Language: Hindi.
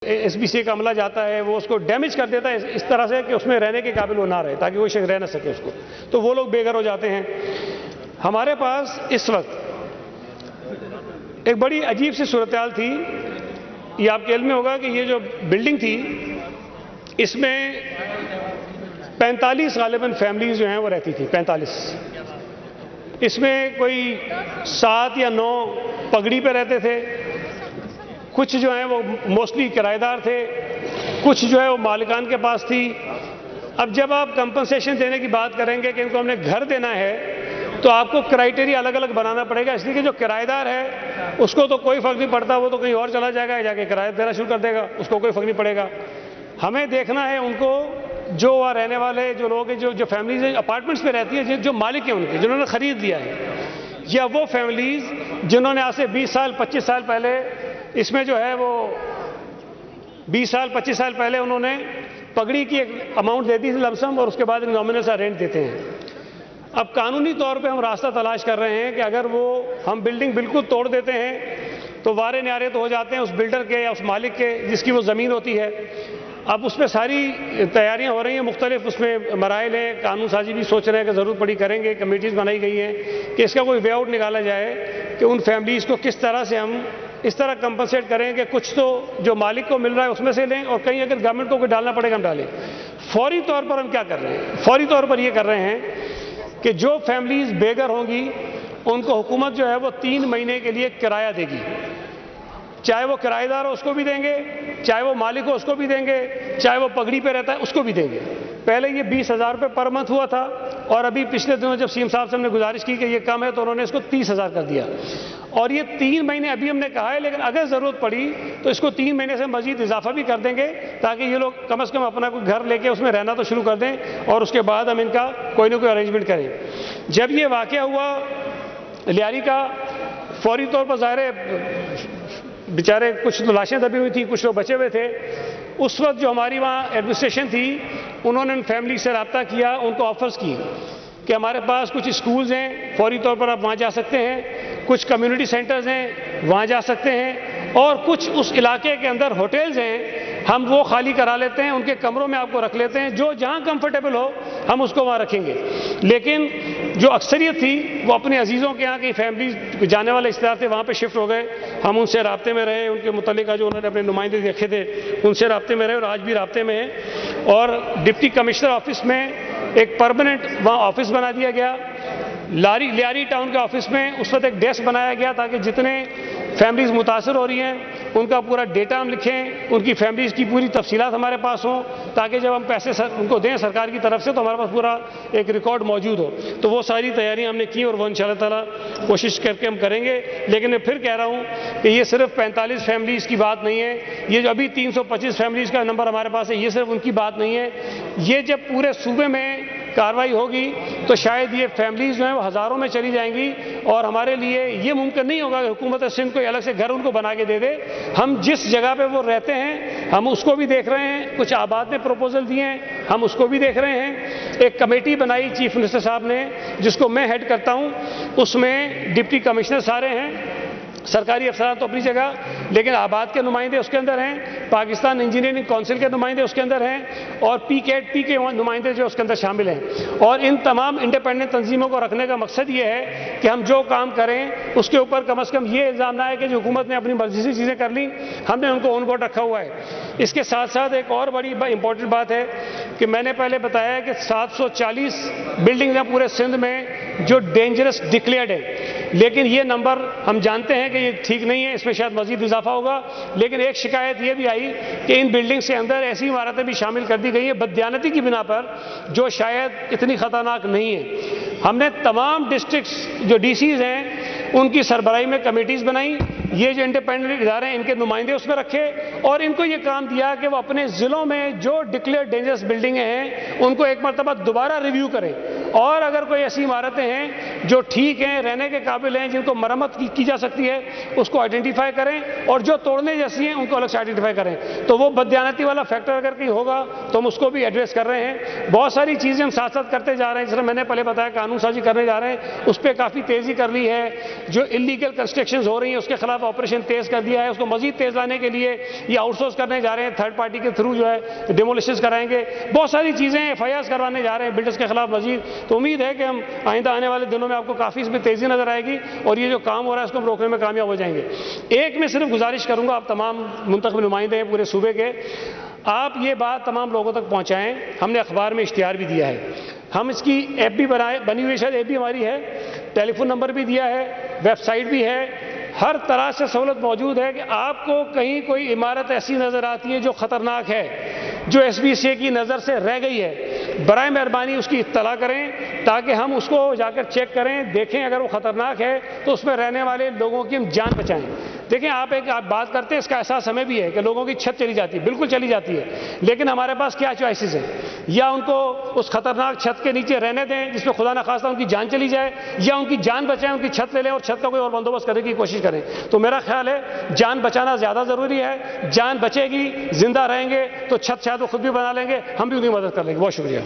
एसबीसी का अमला जाता है, वो उसको डैमेज कर देता है इस तरह से कि उसमें रहने के काबिल वो ना रहे, ताकि वो शख्स रह ना सके उसको, तो वो लोग बेघर हो जाते हैं। हमारे पास इस वक्त एक बड़ी अजीब सी सूरत-ए-हाल थी। ये आपके इल्म में होगा कि ये जो बिल्डिंग थी इसमें 45 गालिबन फैमिलीज जो हैं वो रहती थी, 45। इसमें कोई 7 या 9 पगड़ी पे रहते थे, कुछ जो हैं वो मोस्टली किराएदार थे, कुछ जो है वो मालिकान के पास थी। अब जब आप कंपनसेशन देने की बात करेंगे कि इनको हमने घर देना है, तो आपको क्राइटेरिया अलग अलग बनाना पड़ेगा, इसलिए कि जो किराएदार है उसको तो कोई फर्क नहीं पड़ता, वो तो कहीं और चला जाएगा, जाके किराया देना शुरू कर देगा, उसको कोई फर्क नहीं पड़ेगा। हमें देखना है उनको, जो वहाँ रहने वाले जो लोग हैं, जो फैमिलीज अपार्टमेंट्स में रहती है, जो मालिक हैं उनके, जिन्होंने ख़रीद दिया है, या वो फैमिलीज जिन्होंने आज से 20 साल 25 साल पहले इसमें जो है वो 20 साल 25 साल पहले उन्होंने पगड़ी की एक अमाउंट दे दी थी लमसम, और उसके बाद नॉमिनल सा रेंट देते हैं। अब कानूनी तौर पे हम रास्ता तलाश कर रहे हैं कि अगर वो हम बिल्डिंग बिल्कुल तोड़ देते हैं तो वारे न्यारे तो हो जाते हैं उस बिल्डर के या उस मालिक के जिसकी वो ज़मीन होती है। अब उसमें सारी तैयारियां हो रही हैं, मुख्तलिफ उसमें मराइल हैं, कानून साजी भी सोच रहे हैं कि ज़रूरत पड़ी करेंगे, कमेटीज़ बनाई गई हैं कि इसका कोई वे आउट निकाला जाए कि उन फैमिलीज़ को किस तरह से हम इस तरह कंपनसेट करें कि कुछ तो जो मालिक को मिल रहा है उसमें से लें, और कहीं अगर गवर्नमेंट को कोई डालना पड़ेगा हम डालें। फौरी तौर पर हम क्या कर रहे हैं, फौरी तौर पर ये कर रहे हैं कि जो फैमिलीज़ बेघर होंगी उनको हुकूमत जो है वो 3 महीने के लिए किराया देगी, चाहे वो किराएदार हो उसको भी देंगे, चाहे वो मालिक हो उसको भी देंगे, चाहे वो पगड़ी पे रहता है उसको भी देंगे। पहले ये 20,000 रुपये पर मंथ हुआ था, और अभी पिछले दिनों जब सीएम साहब से हमने गुजारिश की कि ये कम है तो उन्होंने इसको 30,000 कर दिया, और ये 3 महीने अभी हमने कहा है, लेकिन अगर ज़रूरत पड़ी तो इसको 3 महीने से मजीद इजाफा भी कर देंगे, ताकि ये लोग कम से कम अपना कोई घर लेके उसमें रहना तो शुरू कर दें, और उसके बाद हम इनका कोई ना कोई अरेंजमेंट करें। जब ये वाक़या हुआ लियारी का, फौरी तौर पर ज़ाहिर बेचारे कुछ तो लाशें दबी हुई थी, कुछ लोग बचे हुए थे। उस वक्त जो हमारी वहाँ एडमिनिस्ट्रेशन थी उन्होंने उन फैमिली से रब्ता किया, उनको ऑफर्स की कि हमारे पास कुछ स्कूल्स हैं, फौरी तौर पर आप वहाँ जा सकते हैं, कुछ कम्युनिटी सेंटर्स हैं वहाँ जा सकते हैं, और कुछ उस इलाके के अंदर होटल्स हैं हम वो खाली करा लेते हैं, उनके कमरों में आपको रख लेते हैं, जो जहाँ कंफर्टेबल हो हम उसको वहाँ रखेंगे। लेकिन जो अक्सरियत थी वो अपने अजीज़ों के यहाँ की फैमिली जाने वाले इस तरह से वहाँ पे शिफ्ट हो गए। हम उनसे राब्ते में रहे, उनके मुतल्लिका जो उन्होंने अपने नुमाइंदे रखे थे उनसे राब्ते में रहे, और आज भी राब्ते में हैं। और डिप्टी कमिश्नर ऑफिस में एक परमानेंट वहाँ ऑफिस बना दिया गया। लियारी टाउन के ऑफिस में उस वक्त एक डेस्क बनाया गया ताकि जितने फैमिलीज़ मुतासर हो रही हैं उनका पूरा डेटा हम लिखें, उनकी फैमिलीज़ की पूरी तफसीलात हमारे पास हों, ताकि जब हम पैसे उनको दें सरकार की तरफ से तो हमारे पास पूरा एक रिकॉर्ड मौजूद हो। तो वो सारी तैयारियां हमने की, और वो इंशाअल्लाह ताला कोशिश करके हम करेंगे। लेकिन मैं फिर कह रहा हूँ कि ये सिर्फ 45 फैमिलीज़ की बात नहीं है, ये जो अभी 325 फैमिलीज़ का नंबर हमारे पास है ये सिर्फ उनकी बात नहीं है। ये जब पूरे सूबे में कार्रवाई होगी तो शायद ये फैमिलीज़ जो हैं वो हज़ारों में चली जाएंगी, और हमारे लिए ये मुमकिन नहीं होगा कि हुकूमत सिंध कोई अलग से घर उनको बना के दे दे। हम जिस जगह पे वो रहते हैं हम उसको भी देख रहे हैं, कुछ आबाद ने प्रपोजल दिए हैं हम उसको भी देख रहे हैं। एक कमेटी बनाई चीफ मिनिस्टर साहब ने जिसको मैं हेड करता हूँ, उसमें डिप्टी कमिश्नर सारे हैं, सरकारी अफसरान तो अपनी जगह, लेकिन आबाद के नुमाइंदे उसके अंदर हैं, पाकिस्तान इंजीनियरिंग काउंसिल के नुमाइंदे उसके अंदर हैं, और पी के नुमाइंदे जो उसके अंदर शामिल हैं। और इन तमाम इंडिपेंडेंट तंजीमों को रखने का मकसद ये है कि हम जो काम करें उसके ऊपर कम से कम ये इल्ज़ाम ना है कि जो हुकूमत ने अपनी मर्जी से चीज़ें कर ली, हमने उनको ऑन बोर्ड रखा हुआ है। इसके साथ साथ एक और बड़ी इंपॉर्टेंट बात है कि मैंने पहले बताया कि 740 बिल्डिंग हैं पूरे सिंध में जो डेंजरस डिक्लेयर्ड है, लेकिन ये नंबर हम जानते हैं कि ये ठीक नहीं है, इसमें शायद मजीद इजाफा होगा। लेकिन एक शिकायत ये भी आई कि इन बिल्डिंग्स के अंदर ऐसी इमारतें भी शामिल कर दी गई हैं बददियानती की बिना पर, जो शायद इतनी ख़तरनाक नहीं है। हमने तमाम डिस्ट्रिक्ट्स जो डीसीज़ हैं उनकी सरबराही में कमेटीज़ बनाई, ये जो इंडिपेंडेंट इदारे हैं इनके नुमाइंदे उसमें रखे, और इनको ये काम दिया कि वो अपने ज़िलों में जो डिक्लेयर डेंजरस बिल्डिंगें हैं उनको एक मरतबा दोबारा रिव्यू करें और अगर कोई ऐसी इमारतें हैं जो ठीक हैं, रहने के काबिल हैं, जिनको मरम्मत की जा सकती है, उसको आइडेंटिफाई करें, और जो तोड़ने जैसी हैं उनको अलग से आइडेंटिफाई करें। तो वो बददियानती वाला फैक्टर अगर कहीं होगा तो हम उसको भी एड्रेस कर रहे हैं। बहुत सारी चीज़ें हम साथ साथ करते जा रहे हैं। जैसे मैंने पहले बताया, कानून साजी करने जा रहे हैं, उस पर काफ़ी तेज़ी कर ली है। जो इलीगल कंस्ट्रक्शंस हो रही हैं उसके खिलाफ ऑपरेशन तेज़ कर दिया है। उसको मजीद तेज़ लाने के लिए ये आउटसोर्स करने जा रहे हैं, थर्ड पार्टी के थ्रू जो है डिमोलिशंस कराएंगे। बहुत सारी चीज़ें FIRs करवाने जा रहे हैं बिल्डर्स के खिलाफ मजीद। तो उम्मीद है कि हम आइंदा आने वाले दिनों में आपको काफ़ी इसमें तेज़ी नजर आएगी और ये जो काम हो रहा है उसको हम रोकने में कामयाब हो जाएंगे। एक मैं सिर्फ गुजारिश करूंगा, आप तमाम मुंतखब नुमाइंदे हैं पूरे सूबे के, आप ये बात तमाम लोगों तक पहुंचाएं। हमने अखबार में इश्तिहार भी दिया है, हम इसकी ऐप भी बनी हुई, शायद ऐप भी हमारी है, टेलीफोन नंबर भी दिया है, वेबसाइट भी है, हर तरह से सहूलत मौजूद है कि आपको कहीं कोई इमारत ऐसी नज़र आती है जो ख़तरनाक है, जो SBCA की नज़र से रह गई है, बराए मेहरबानी उसकी इत्तला करें ताकि हम उसको जाकर चेक करें, देखें अगर वो ख़तरनाक है तो उसमें रहने वाले लोगों की हम जान बचाएं। देखें, आप बात करते हैं, इसका एहसास हमें भी है कि लोगों की छत चली जाती है, बिल्कुल चली जाती है, लेकिन हमारे पास क्या चॉइसेस हैं? या उनको उस खतरनाक छत के नीचे रहने दें जिसमें खुदा न खास्ता उनकी जान चली जाए, या उनकी जान बचाएं, उनकी छत ले लें और छत का कोई और बंदोबस्त करने की कोशिश करें। तो मेरा ख्याल है जान बचाना ज़्यादा ज़रूरी है। जान बचेगी, जिंदा रहेंगे तो छत शायद वो खुद भी बना लेंगे, हम भी उनकी मदद कर लेंगे। बहुत शुक्रिया।